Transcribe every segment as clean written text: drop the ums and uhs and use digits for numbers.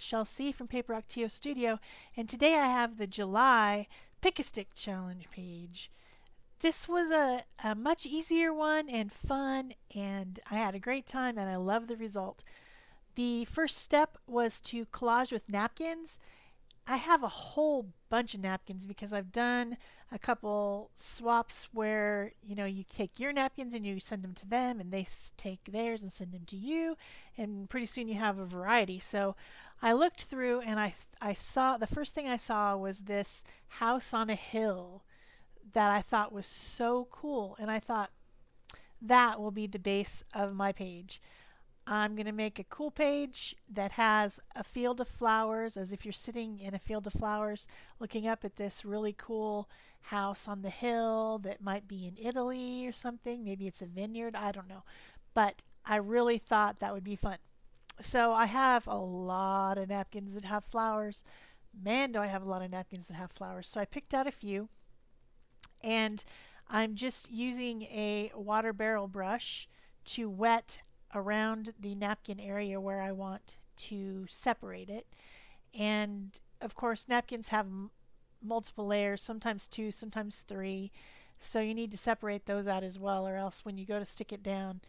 Shel from Paper Rock TO Studio, and today I have the July Pick-a-Stick Challenge page. This was a much easier one and fun, and I had a great time and I love the result. The first step was to collage with napkins. I have a whole bunch of napkins because I've done a couple swaps where you take your napkins and you send them to them and they take theirs and send them to you, and pretty soon you have a variety. So I looked through and I saw the first thing I saw was this house on a hill that I thought was so cool, and I thought that will be the base of my page. I'm going to make a cool page that has a field of flowers, as if you're sitting in a field of flowers looking up at this really cool house on the hill that might be in Italy or something. Maybe it's a vineyard, I don't know. But I really thought that would be fun. So I have a lot of napkins that have flowers. Man, do I have a lot of napkins that have flowers. So I picked out a few, and I'm just using a water barrel brush to wet around the napkin area where I want to separate it. And of course, napkins have multiple layers, sometimes two, sometimes three. So you need to separate those out as well, or else when you go to stick it down,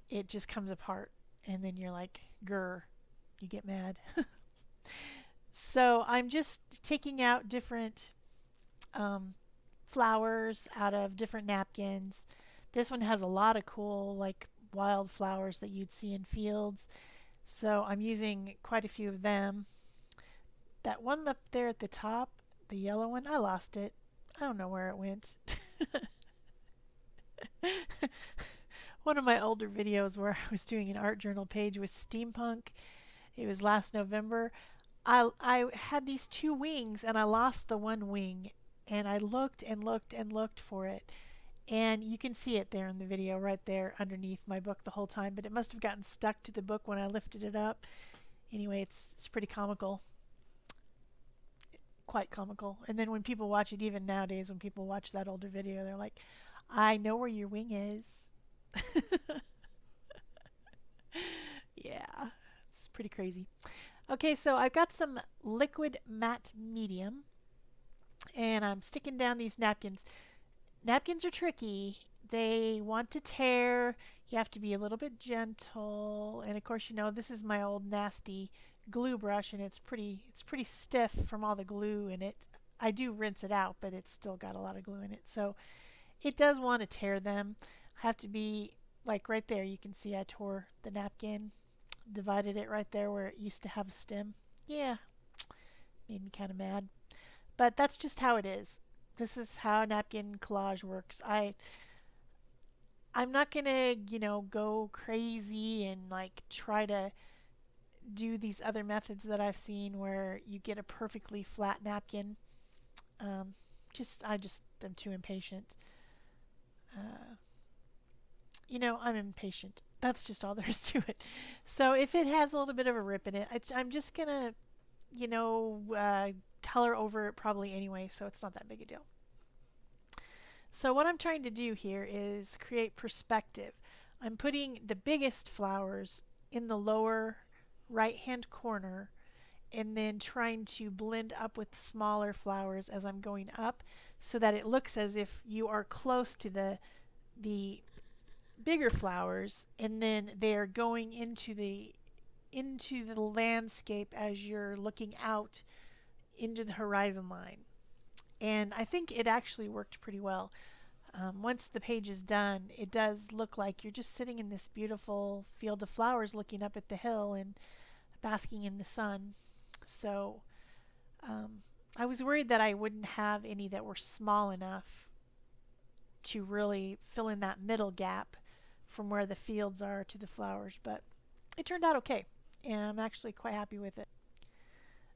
it just comes apart. And then you're like, grr, you get mad. So I'm just taking out different flowers out of different napkins. This one has a lot of cool, like wildflowers that you'd see in fields. So I'm using quite a few of them. That one up there at the top, the yellow one, I lost it. I don't know where it went. One of my older videos where I was doing an art journal page with steampunk. It was last November. I had these two wings and I lost the one wing, and I looked and looked and looked for it. And you can see it there in the video right there underneath my book the whole time, but it must have gotten stuck to the book when I lifted it up. Anyway, it's pretty comical. Quite comical. And then when people watch it, even nowadays, when people watch that older video, they're like, I know where your wing is. Yeah, it's pretty crazy. Okay, so I've got some liquid matte medium, and I'm sticking down these napkins. Napkins are tricky. They want to tear. You have to be a little bit gentle. And of course, this is my old nasty glue brush, and it's pretty stiff from all the glue in it. I do rinse it out, but it's still got a lot of glue in it. So it does want to tear them. I have to be like right there. You can see I tore the napkin, divided it right there where it used to have a stem. Yeah, made me kind of mad. But that's just how it is. This is how napkin collage works. I'm not gonna, go crazy and like try to do these other methods that I've seen where you get a perfectly flat napkin. I just am too impatient. Uh, I'm impatient. That's just all there is to it. So if it has a little bit of a rip in it, I'm just gonna, you know, uh, color over it probably anyway, so it's not that big a deal. So what I'm trying to do here is create perspective. I'm putting the biggest flowers in the lower right hand corner, and then trying to blend up with smaller flowers as I'm going up, so that it looks as if you are close to the bigger flowers, and then they are going into the landscape as you're looking out into the horizon line. And I think it actually worked pretty well. Once the page is done, it does look like you're just sitting in this beautiful field of flowers looking up at the hill and basking in the sun. So um, I was worried that I wouldn't have any that were small enough to really fill in that middle gap from where the fields are to the flowers, but it turned out okay, and I'm actually quite happy with it.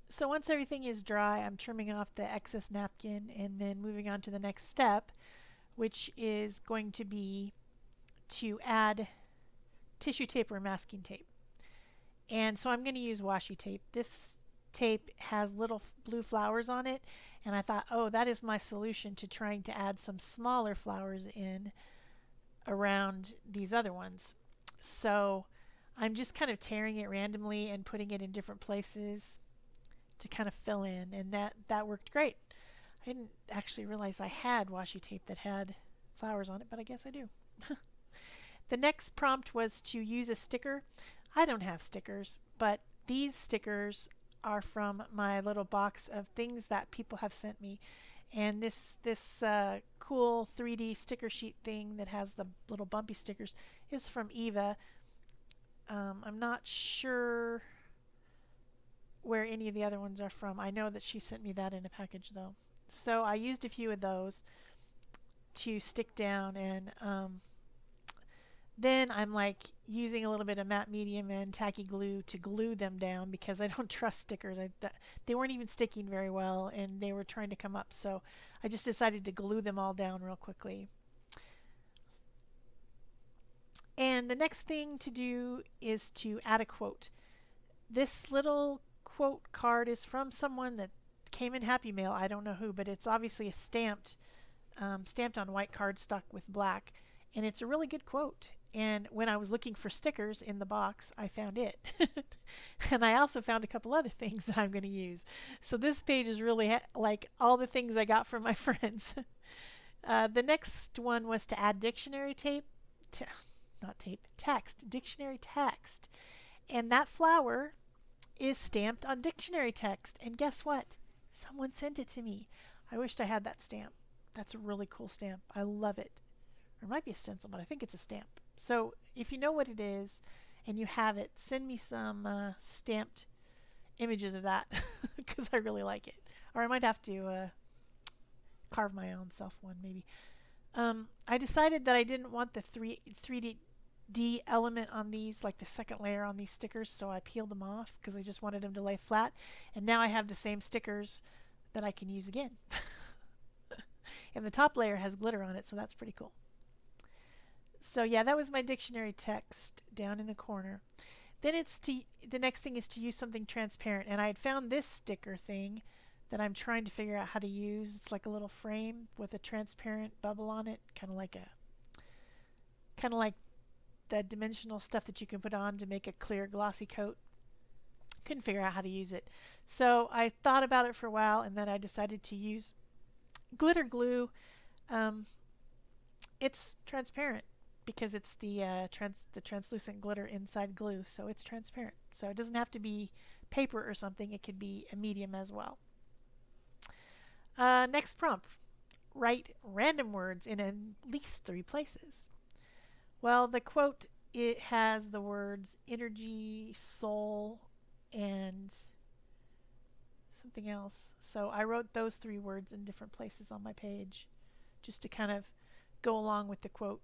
So once everything is dry, I'm trimming off the excess napkin and then moving on to the next step, which is going to be to add tissue tape or masking tape. And so I'm going to use washi tape. This tape has little blue flowers on it, and I thought, oh, that is my solution to trying to add some smaller flowers in around these other ones. So I'm just kind of tearing it randomly and putting it in different places. to kind of fill in, and that worked great. I didn't actually realize I had washi tape that had flowers on it, but I guess I do. The next prompt was to use a sticker. I don't have stickers, but these stickers are from my little box of things that people have sent me. And this cool 3D sticker sheet thing that has the little bumpy stickers is from Eva. I'm not sure where any of the other ones are from. I know that she sent me that in a package though. So I used a few of those to stick down, and then I'm like using a little bit of matte medium and tacky glue to glue them down because I don't trust stickers. They weren't even sticking very well and they were trying to come up. So I just decided to glue them all down real quickly. And the next thing to do is to add a quote. This little quote card is from someone that came in Happy Mail. I don't know who, but it's obviously a stamped on white cardstock with black. And it's a really good quote. And when I was looking for stickers in the box, I found it. And I also found a couple other things that I'm going to use. So this page is really like all the things I got from my friends. The next one was to add dictionary tape. Not tape, text. Dictionary text. And that flower is stamped on dictionary text. And guess what? Someone sent it to me. I wished I had that stamp. That's a really cool stamp. I love it. Or it might be a stencil, but I think it's a stamp. So if you know what it is and you have it, send me some stamped images of that because I really like it. Or I might have to carve my own self one maybe. I decided that I didn't want the 3D element on these, like the second layer on these stickers, so I peeled them off because I just wanted them to lay flat. And now I have the same stickers that I can use again. And the top layer has glitter on it, so that's pretty cool. So yeah, that was my dictionary text down in the corner. Then the next thing is to use something transparent, and I had found this sticker thing that I'm trying to figure out how to use. It's like a little frame with a transparent bubble on it, kind of like the dimensional stuff that you can put on to make a clear glossy coat. Couldn't figure out how to use it. So I thought about it for a while, and then I decided to use glitter glue. It's transparent because it's the translucent glitter inside glue, so it's transparent. So it doesn't have to be paper or something. It could be a medium as well. Next prompt. Write random words in at least 3 places. Well, the quote, it has the words energy, soul, and something else. So I wrote those 3 words in different places on my page just to kind of go along with the quote.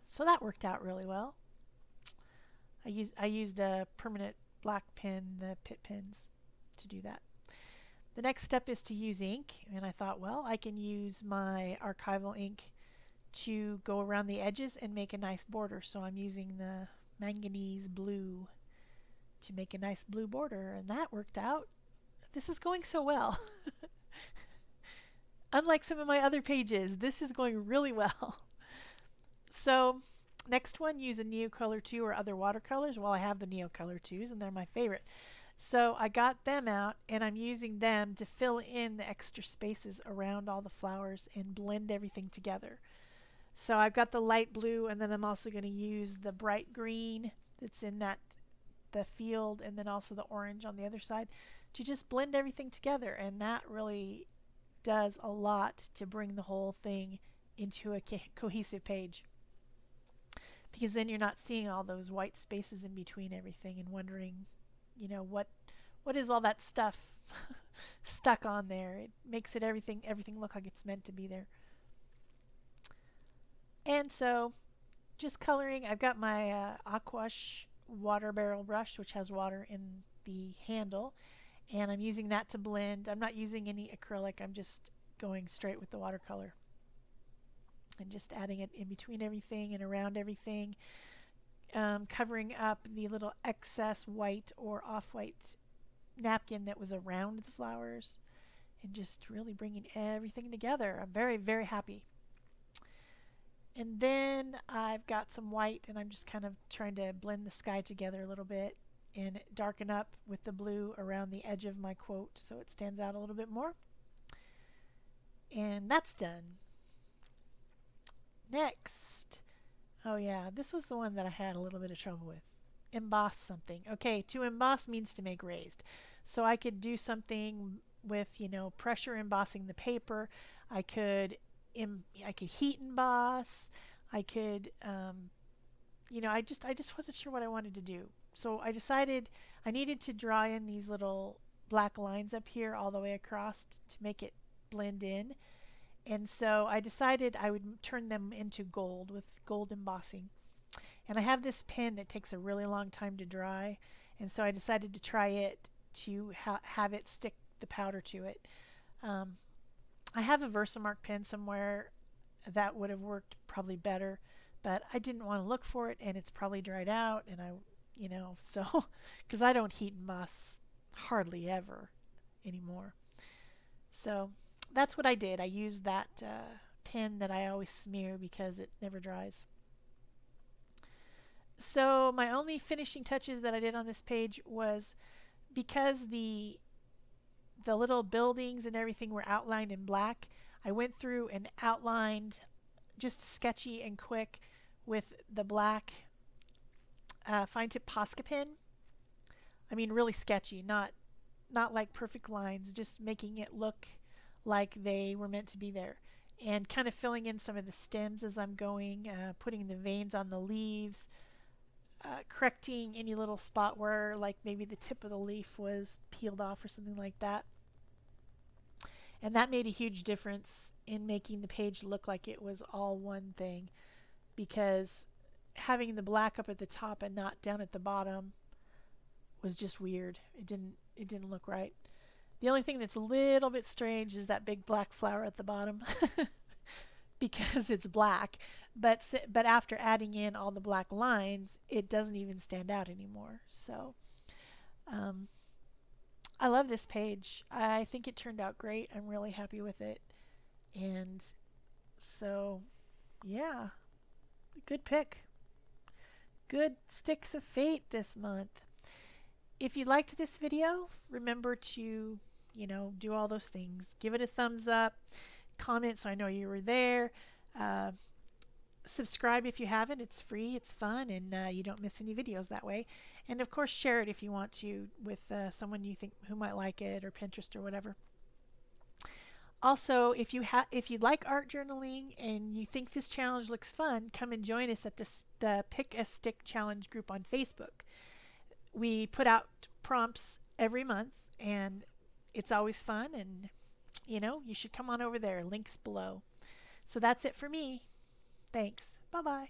So that worked out really well. I used a permanent black pen, the Pit pens, to do that. The next step is to use ink, and I thought, well, I can use my archival ink to go around the edges and make a nice border. So I'm using the manganese blue to make a nice blue border, and that worked out. This is going so well. Unlike some of my other pages, this is going really well. So next one, use a Neocolor 2 or other watercolors. Well, I have the Neocolor 2s and they're my favorite. So I got them out and I'm using them to fill in the extra spaces around all the flowers and blend everything together. So I've got the light blue, and then I'm also going to use the bright green that's in the field, and then also the orange on the other side to just blend everything together. And that really does a lot to bring the whole thing into a cohesive page, because then you're not seeing all those white spaces in between everything and wondering, what is all that stuff stuck on there. It makes everything look like it's meant to be there. And so just coloring, I've got my Aquash water barrel brush, which has water in the handle, and I'm using that to blend. I'm not using any acrylic, I'm just going straight with the watercolor and just adding it in between everything and around everything, covering up the little excess white or off-white napkin that was around the flowers, and just really bringing everything together. I'm very, very happy. And then I've got some white, and I'm just kind of trying to blend the sky together a little bit. and darken up with the blue around the edge of my quote so it stands out a little bit more. And that's done. Next. Oh yeah, this was the one that I had a little bit of trouble with. Emboss something. Okay, to emboss means to make raised. So I could do something with, pressure embossing the paper. I could I could heat emboss. I could I just wasn't sure what I wanted to do. So I decided I needed to draw in these little black lines up here all the way across to make it blend in. And so I decided I would turn them into gold with gold embossing. And I have this pen that takes a really long time to dry, and so I decided to try it to have it stick the powder to it. Um, I have a Versamark pen somewhere that would have worked probably better, but I didn't want to look for it, and it's probably dried out, and so because I don't heat emboss hardly ever anymore. So that's what I did. I used that pen that I always smear because it never dries. So my only finishing touches that I did on this page was because the little buildings and everything were outlined in black, I went through and outlined just sketchy and quick with the black fine tip Posca pen. I mean really sketchy, not like perfect lines, just making it look like they were meant to be there. And kind of filling in some of the stems as I'm going, putting the veins on the leaves, correcting any little spot where like maybe the tip of the leaf was peeled off or something like that. And that made a huge difference in making the page look like it was all one thing, because having the black up at the top and not down at the bottom was just weird. It didn't look right. The only thing that's a little bit strange is that big black flower at the bottom because it's black. But after adding in all the black lines, it doesn't even stand out anymore. So um, I love this page. I think it turned out great. I'm really happy with it. And so, yeah, good pick. Good sticks of fate this month. If you liked this video, remember to, do all those things. Give it a thumbs up, comment so I know you were there. Uh, Subscribe if you haven't. It's free, it's fun, and you don't miss any videos that way. And of course, share it if you want to with someone you think who might like it, or Pinterest or whatever. Also, if you like art journaling and you think this challenge looks fun, come and join us at the Pick a Stick Challenge group on Facebook. We put out prompts every month, and it's always fun, and you should come on over there. Links below. So that's it for me. Thanks. Bye bye.